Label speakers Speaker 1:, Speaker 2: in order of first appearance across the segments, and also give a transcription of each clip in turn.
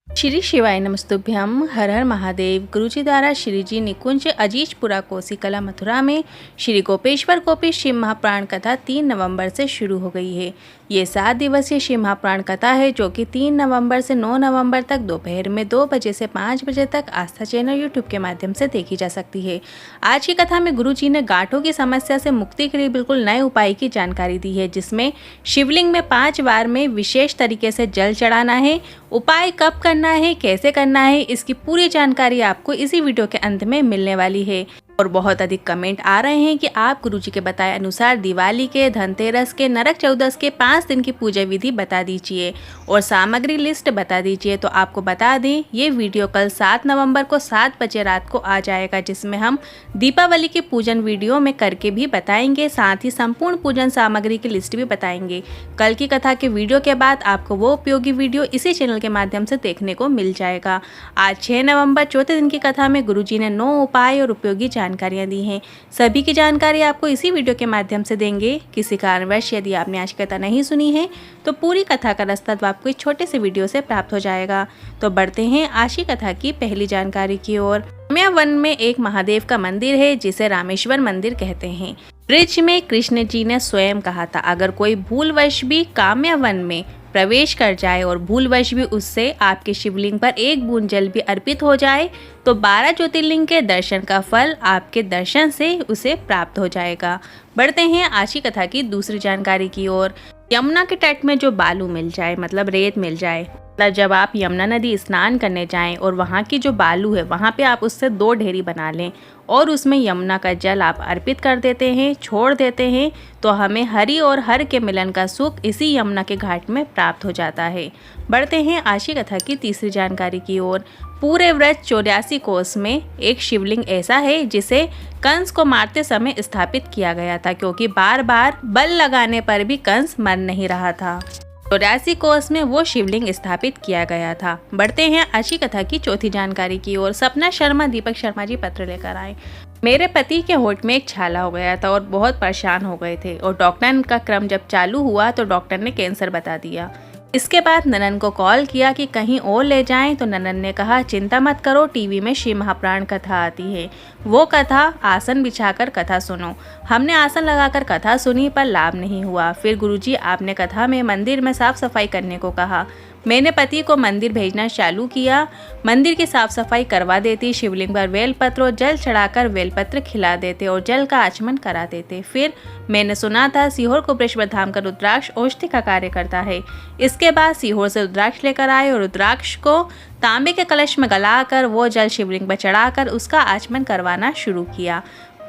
Speaker 1: श्री शिवाय नमस्तुभ्यम। हर हर महादेव। गुरुजी द्वारा श्री जी निकुंज अजीजपुरा कोसीकला मथुरा में श्री गोपेश्वर गोपी शिव महाप्राण कथा 3 नवंबर से शुरू हो गई है। ये 7 दिवसीय शिव महाप्राण कथा है जो कि 3 नवंबर से 9 नवंबर तक दोपहर में 2 बजे से 5 बजे तक आस्था चैनल यूट्यूब के माध्यम से देखी जा सकती है। आज की कथा में गुरु जी ने गांठों की समस्या से मुक्ति के लिए बिल्कुल नए उपाय की जानकारी दी है, जिसमें शिवलिंग में 5 बार में विशेष तरीके से जल चढ़ाना है। उपाय कब करना है, कैसे करना है, इसकी पूरी जानकारी आपको इसी वीडियो के अंत में मिलने वाली है। और बहुत अधिक कमेंट आ रहे हैं कि आप गुरुजी के बताए अनुसार दिवाली के, धनतेरस के, नरक चौदस के 5 दिन की पूजा विधि बता दीजिए और सामग्री लिस्ट बता दीजिए। तो आपको बता दें, ये वीडियो कल 7 नवंबर को 7 बजे रात को आ जाएगा, जिसमें हम दीपावली के पूजन वीडियो में करके भी बताएंगे, साथ ही संपूर्ण पूजन सामग्री की लिस्ट भी बताएंगे। कल की कथा के वीडियो के बाद आपको वो उपयोगी वीडियो इसी चैनल के माध्यम से देखने को मिल जाएगा। आज 6 नवंबर चौथे दिन की कथा में गुरुजी ने 9 उपाय और उपयोगी जानकारियां दी हैं। सभी की जानकारी आपको इसी वीडियो के माध्यम से देंगे। किसी कारणवश यदि आपने आज कथा नहीं सुनी है तो पूरी कथा का रास्ता तो आपको इस छोटे से वीडियो से प्राप्त हो जाएगा। तो बढ़ते हैं आज की कथा की पहली जानकारी की ओर। काम्या वन में एक महादेव का मंदिर है जिसे रामेश्वर मंदिर कहते हैं। ब्रिज में कृष्ण जी ने स्वयं कहा था, अगर कोई भूलवश भी काम्या वन में प्रवेश कर जाए और भूलवश भी उससे आपके शिवलिंग पर एक बूंद जल भी अर्पित हो जाए तो 12 ज्योतिर्लिंग के दर्शन का फल आपके दर्शन से उसे प्राप्त हो जाएगा। बढ़ते हैं आज की कथा की दूसरी जानकारी की ओर। यमुना के तट में जो बालू मिल जाए, मतलब रेत मिल जाए, जब आप यमुना नदी स्नान करने जाएं और वहाँ की जो बालू है वहाँ पे आप उससे 2 ढेरी बना लें और उसमें यमुना का जल आप अर्पित कर देते हैं, छोड़ देते हैं, तो हमें हरि और हर के मिलन का सुख इसी यमुना के घाट में प्राप्त हो जाता है। बढ़ते हैं आज की कथा की तीसरी जानकारी की ओर। पूरे व्रत 84 कोस में एक शिवलिंग ऐसा है जिसे कंस को मारते समय स्थापित किया गया था, क्योंकि बार बार बल लगाने पर भी कंस मर नहीं रहा था। 84 कोस में वो शिवलिंग स्थापित किया गया था। बढ़ते हैं आज की कथा की चौथी जानकारी की ओर। सपना शर्मा दीपक शर्मा जी पत्र लेकर आए। मेरे पति के होंठ में एक छाला हो गया था और बहुत परेशान हो गए थे और डॉक्टर का क्रम जब चालू हुआ तो डॉक्टर ने कैंसर बता दिया। इसके बाद ननन को कॉल किया कि कहीं और ले जाएं, तो ननन ने कहा चिंता मत करो, टीवी में शिव महाप्राण कथा आती है, वो कथा आसन बिछाकर कथा सुनो। हमने आसन लगाकर कथा सुनी पर लाभ नहीं हुआ। फिर गुरुजी आपने कथा में मंदिर में साफ सफाई करने को कहा। मैंने पति को मंदिर भेजना चालू किया। मंदिर की साफ सफाई करवा देती, शिवलिंग पर बेलपत्र और जल चढ़ाकर बेलपत्र खिला देते और जल का आचमन करा देते। फिर मैंने सुना था सीहोर कोपरेश्वर धाम का रुद्राक्ष औषधि का कार्य करता है। इसके बाद सीहोर से रुद्राक्ष लेकर आए और रुद्राक्ष को तांबे के कलश में गलाकर वो जल शिवलिंग पर चढ़ाकर उसका आचमन करवाना शुरू किया।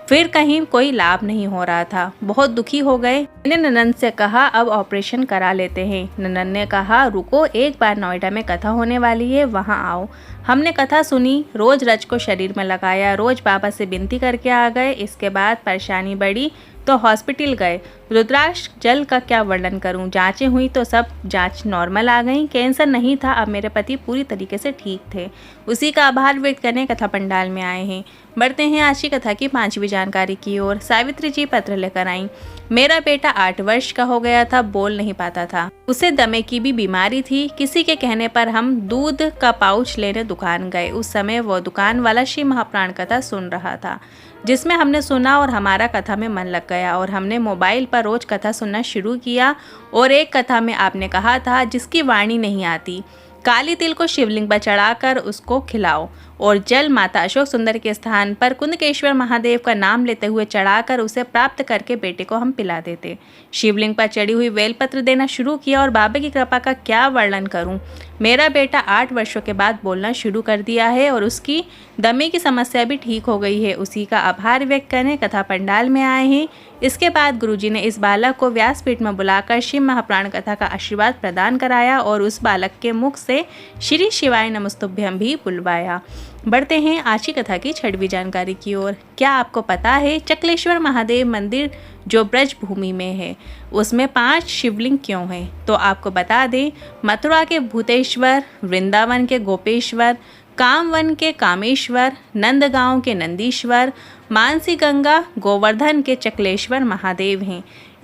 Speaker 1: फिर कहीं कोई लाभ नहीं हो रहा था। बहुत दुखी हो गए। मैंने ननन से कहा अब ऑपरेशन करा लेते हैं। ननन ने कहा रुको, एक बार नोएडा में कथा होने वाली है, वहां आओ। हमने कथा सुनी, रोज रज को शरीर में लगाया, रोज बाबा से विनती करके आ गए। इसके बाद परेशानी बढ़ी तो हॉस्पिटल गए। रुद्राक्ष जल का क्या वर्णन करूं, जांचें हुई तो सब जांच नॉर्मल आ गई, कैंसर नहीं था। अब मेरे पति पूरी तरीके से ठीक थे। उसी का आभार व्यक्त करने कथा पंडाल में आए हैं। बढ़ते हैं आज की कथा की 5वीं जानकारी की ओर। सावित्री जी पत्र लेकर आई। मेरा बेटा 8 वर्ष का हो गया था, बोल नहीं पाता था, उसे दमे की भी बीमारी थी। किसी के कहने पर हम दूध का पाउच लेने दुकान गए। उस समय वो दुकान वाला शिव महाप्राण कथा सुन रहा था, जिसमें हमने सुना और हमारा कथा में मन लग गया और हमने मोबाइल पर रोज कथा सुनना शुरू किया। और एक कथा में आपने कहा था जिसकी वाणी नहीं आती, काली तिल को शिवलिंग पर चढ़ाकर उसको खिलाओ और जल माता अशोक सुंदर के स्थान पर कुंदकेश्वर महादेव का नाम लेते हुए चढ़ाकर उसे प्राप्त करके बेटे को हम पिला देते। शिवलिंग पर चढ़ी हुई बेलपत्र देना शुरू किया और बाबा की कृपा का क्या वर्णन करूं। मेरा बेटा 8 वर्षों के बाद बोलना शुरू कर दिया है और उसकी दमे की समस्या भी ठीक हो गई है। उसी का आभार व्यक्त करने कथा पंडाल में आए हैं। इसके बाद गुरुजी ने इस बालक को व्यासपीठ में बुलाकर शिव महाप्राण कथा का आशीर्वाद प्रदान कराया और उस बालक के मुख से श्री शिवाय नमस्तुभ्यम भी बुलवाया। बढ़ते हैं आज की कथा की 6वीं जानकारी की ओर। क्या आपको पता है चकलेश्वर महादेव मंदिर जो ब्रज भूमि में है उसमें 5 शिवलिंग क्यों हैं? तो आपको बता दें, मथुरा के भूतेश्वर, वृंदावन के गोपेश्वर, कामवन के कामेश्वर, नंदगांव के नंदीश्वर, मानसी गंगा, गोवर्धन के चकलेश्वर महादेव हैं।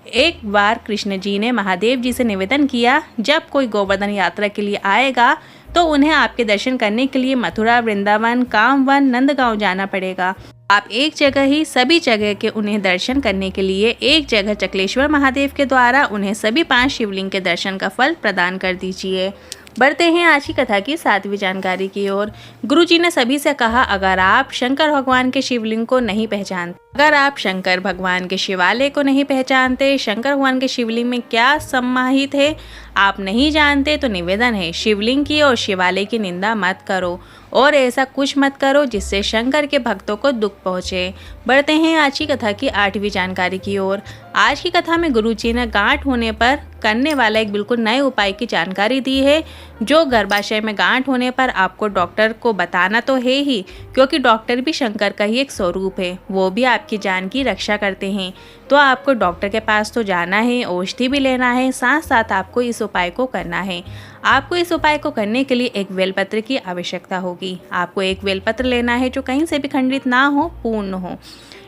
Speaker 1: एक बार कृष्ण जी ने महादेव जी से निवेदन किया, जब कोई गोवर्धन यात्रा के लिए आएगा तो उन्हें आपके दर्शन करने के लिए मथुरा, वृंदावन, कामवन, नंदगांव जाना पड़ेगा। आप एक जगह ही सभी जगह के उन्हें दर्शन करने के लिए एक जगह चकलेश्वर महादेव के द्वारा उन्हें सभी 5 शिवलिंग के दर्शन का फल प्रदान कर दीजिए। बढ़ते हैं आज की कथा की 7वीं जानकारी की ओर। गुरुजी ने सभी से कहा, अगर आप शंकर भगवान के शिवलिंग को नहीं पहचानते, अगर आप शंकर भगवान के शिवालय को नहीं पहचानते, शंकर भगवान के शिवलिंग में क्या समाहित है आप नहीं जानते, तो निवेदन है शिवलिंग की और शिवालय की निंदा मत करो और ऐसा कुछ मत करो जिससे शंकर के भक्तों को दुख पहुँचे। बढ़ते हैं आज की कथा की 8वीं जानकारी की ओर। आज की कथा में गुरुजी ने गांठ होने पर करने वाला एक बिल्कुल नए उपाय की जानकारी दी है, जो गर्भाशय में गांठ होने पर आपको डॉक्टर को बताना तो है ही, क्योंकि डॉक्टर भी शंकर का ही एक स्वरूप है, वो भी आपकी जान की रक्षा करते हैं। तो आपको डॉक्टर के पास तो जाना है, औषधि भी लेना है, साथ साथ आपको इस उपाय को करना है। आपको इस उपाय को करने के लिए एक बेलपत्र की आवश्यकता होगी। आपको एक बेलपत्र लेना है जो कहीं से भी खंडित ना हो, पूर्ण हो।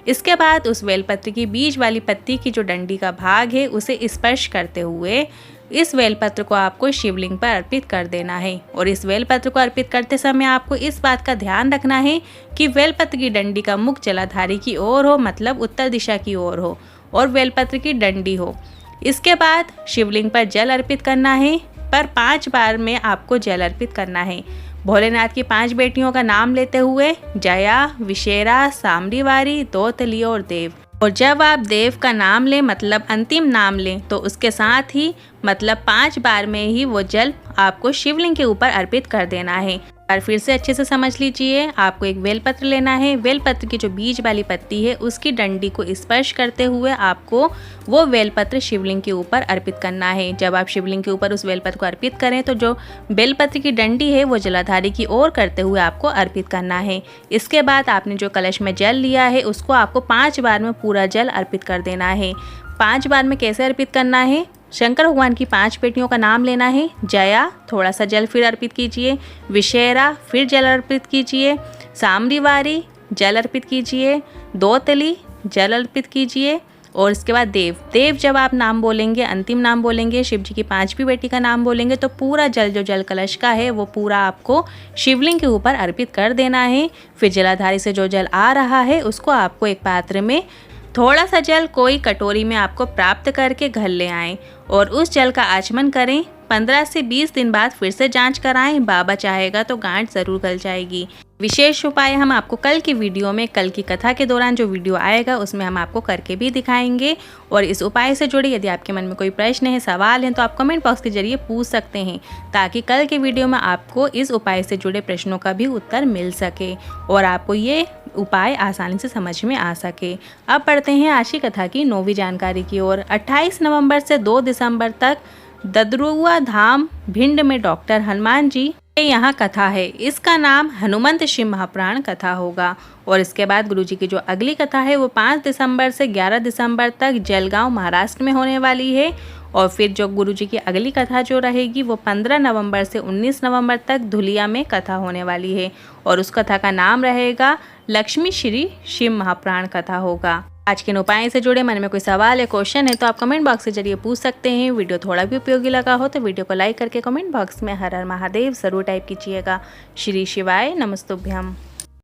Speaker 1: इसके बाद उस बेलपत्र की बीज वाली पत्ती की जो डंडी का भाग है उसे स्पर्श करते हुए इस बेलपत्र को आपको शिवलिंग पर अर्पित कर देना है। और इस बेलपत्र को अर्पित करते समय आपको इस बात का ध्यान रखना है कि बेलपत्र की डंडी का मुख जलाधारी की ओर हो, मतलब उत्तर दिशा की ओर हो, और बेलपत्र की डंडी हो। इसके बाद शिवलिंग पर जल अर्पित करना है, पर 5 बार में आपको जल अर्पित करना है। भोलेनाथ की 5 बेटियों का नाम लेते हुए जया, विशेरा, सामरीवारी, दोतली और देव। और जब आप देव का नाम लें, मतलब अंतिम नाम लें, तो उसके साथ ही मतलब 5 बार में ही वो जल आपको शिवलिंग के ऊपर अर्पित कर देना है। और फिर से अच्छे से समझ लीजिए, आपको एक बेलपत्र लेना है। बेलपत्र की जो बीज वाली पत्ती है उसकी डंडी को स्पर्श करते हुए आपको वो बेलपत्र शिवलिंग के ऊपर अर्पित करना है। जब आप शिवलिंग के ऊपर उस बेलपत्र को अर्पित करें तो जो बेलपत्र की डंडी है वो जलाधारी की ओर करते हुए आपको अर्पित करना है। इसके बाद आपने जो कलश में जल लिया है उसको आपको 5 बार में पूरा जल अर्पित कर देना है। 5 बार में कैसे अर्पित करना है? शंकर भगवान की 5 बेटियों का नाम लेना है। जया, थोड़ा सा जल फिर अर्पित कीजिए। विशेरा, फिर जल अर्पित कीजिए। सामरीवारी, जल अर्पित कीजिए। दोतली, जल अर्पित कीजिए। और इसके बाद देव जब आप नाम बोलेंगे, अंतिम नाम बोलेंगे, शिव जी की 5वीं बेटी का नाम बोलेंगे, तो पूरा जल जो जल कलश का है वो पूरा आपको शिवलिंग के ऊपर अर्पित कर देना है। फिर जलाधारी से जो जल आ रहा है उसको आपको एक पात्र में, थोड़ा सा जल कोई कटोरी में आपको प्राप्त करके घर ले आएं और उस जल का आचमन करें। 15 से 20 दिन बाद फिर से जांच कराएं, बाबा चाहेगा तो गांठ जरूर गल जाएगी। विशेष उपाय हम आपको कल की वीडियो में, कल की कथा के दौरान जो वीडियो आएगा उसमें हम आपको करके भी दिखाएंगे। और इस उपाय से जुड़े यदि आपके मन में कोई प्रश्न है, सवाल है, तो आप कमेंट बॉक्स के जरिए पूछ सकते हैं, ताकि कल के वीडियो में आपको इस उपाय से जुड़े प्रश्नों का भी उत्तर मिल सके और आपको ये उपाय आसानी से समझ में आ सके। अब पढ़ते हैं आज की कथा की 9वीं जानकारी की ओर। 28 नवंबर से 2 दिसंबर तक ददरुआ धाम भिंड में डॉक्टर हनुमान जी यहाँ कथा है। इसका नाम हनुमंत शिव महाप्राण कथा होगा। और इसके बाद गुरुजी की जो अगली कथा है वो 5 दिसंबर से 11 दिसंबर तक जलगांव महाराष्ट्र में होने वाली है। और फिर जो गुरुजी की अगली कथा जो रहेगी वो 15 नवंबर से 19 नवंबर तक धुलिया में कथा होने वाली है। और उस कथा का नाम रहेगा लक्ष्मी श्री शिव महाप्राण कथा होगा। आज के उपाय से जुड़े मन में कोई सवाल या क्वेश्चन है तो आप कमेंट बॉक्स के जरिए पूछ सकते हैं। वीडियो थोड़ा भी उपयोगी लगा हो तो वीडियो को लाइक करके कमेंट बॉक्स में हर हर महादेव जरूर टाइप कीजिएगा। श्री शिवाय नमस्तुभ्यम।